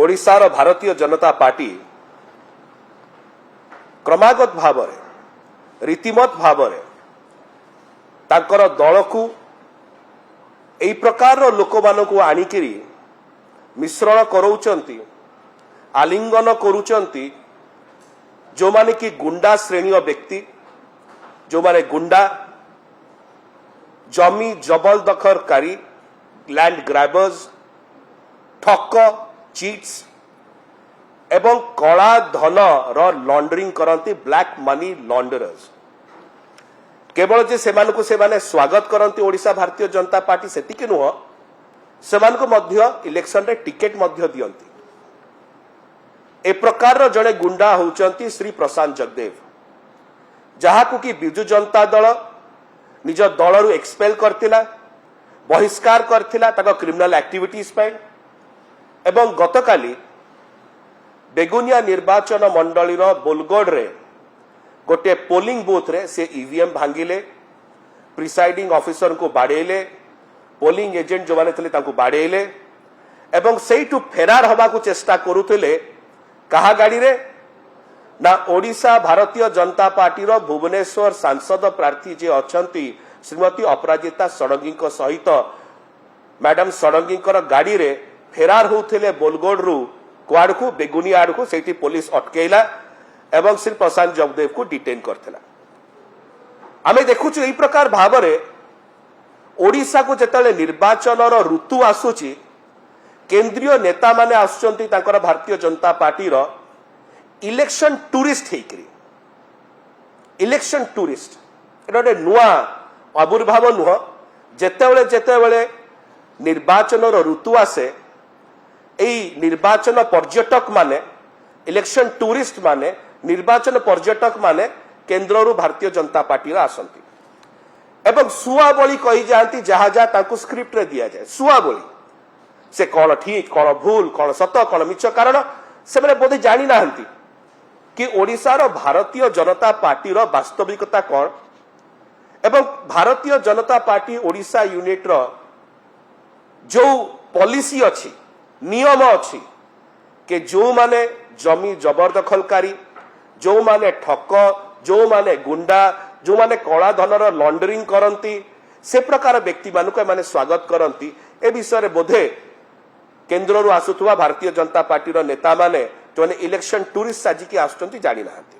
ओडिशार भारतीय जनता पार्टी क्रमागत भाव रीतिमत भाव तांकर दल को एई प्रकार लोक मानकु आनिकिरी मिश्रण कराउचंती आलिंगन करूचंती जो माने कि गुंडा श्रेणी व्यक्ति जो माने गुंडा जमी जबरदखलकारी लैंड ग्रैबर्स ठक चीट्स एवं कला धन लॉन्ड्रिंग करती ब्लैक मनी लॉन्डरर्स केवल जे सेमानकु सेमाने स्वागत करती ओडिशा भारतीय जनता पार्टी सेतिके नुह सेमानकु मध्य इलेक्शन रे टिकेट मध्य दियंती ए प्रकार जड़े गुंडा होउचंती श्री प्रशांत जगदेव जहाकु कि बिजु जनता दल निज दलरु एक्सपेल करथिला बहिष्कार करथिला ताको क्रिमिनल एक्टिविटीज पे एवं गतकाली बेगुनिया निर्वाचन मंडली बोलगोड रे गोटे पोलिंग बूथ रे से ईवीएम भांगिले प्रिसाइडिंग ऑफिसर को बाड़ेले पोलिंग एजेंट जो माने थे तांको बाड़ेले एवं सेइटु फेरार हवा को चेष्टा करुथिले कहा गाड़ी रे ना ओडिशा भारतीय जनता पार्टी रो भुवनेश्वर सांसद प्रार्थी जे अछंती श्रीमती अपराजिता षडंगी सहित मैडम षडंगी गाड़ी रे फेरार होउथिले बोलगोड रु क्वाड को बेगुनिया आड़ को सेठी पुलिस अटकेला एवं श्री प्रशांत जगदेव को डिटेन करथिला आमे देखुछु एई प्रकार भाव रे ओडिशा को जेतले निर्वाचन रो ऋतु आसुची केंद्रीय नेता माने आसुचंती तांकर भारतीय जनता पार्टी रो इलेक्शन टूरिस्ट हेकरी इलेक्शन टूरिस्ट एटा नुआ आविर्भाव नुह जेतेबेले निर्वाचन रो ऋतु आसे एई निर्वाचन पर्यटक माने इलेक्शन टूरिस्ट माने निर्वाचन पर्यटक माने केंद्ररु भारतीय जनता पार्टी आसंती एवं सुआ बोली कही जाती जहा जहा तांको स्क्रिप्ट रे दिया जाए सुआ बोली से कौन ठीक कौन भूल कौन सत कौन मिछ कारण से माने बोधे जानी नाहंती कि ओडिशार भारतीय जनता पार्टी रो वास्तविकता कौन एवं भारतीय जनता पार्टी ओडिशा यूनिट रो जो पॉलिसी अच्छी नियम अच्छी कि जो माने जमी जबरदखलकारी जो माने ठक जो माने गुंडा जो माने कला धनर लॉन्डरिंग करती से प्रकार व्यक्ति मानक माने स्वागत करती ए विषय बोधे केंद्र आसुवा भारतीय जनता पार्टी नेता माने जो इलेक्शन टूरिस्ट साजिकी आसुचंती जानी नाहांती।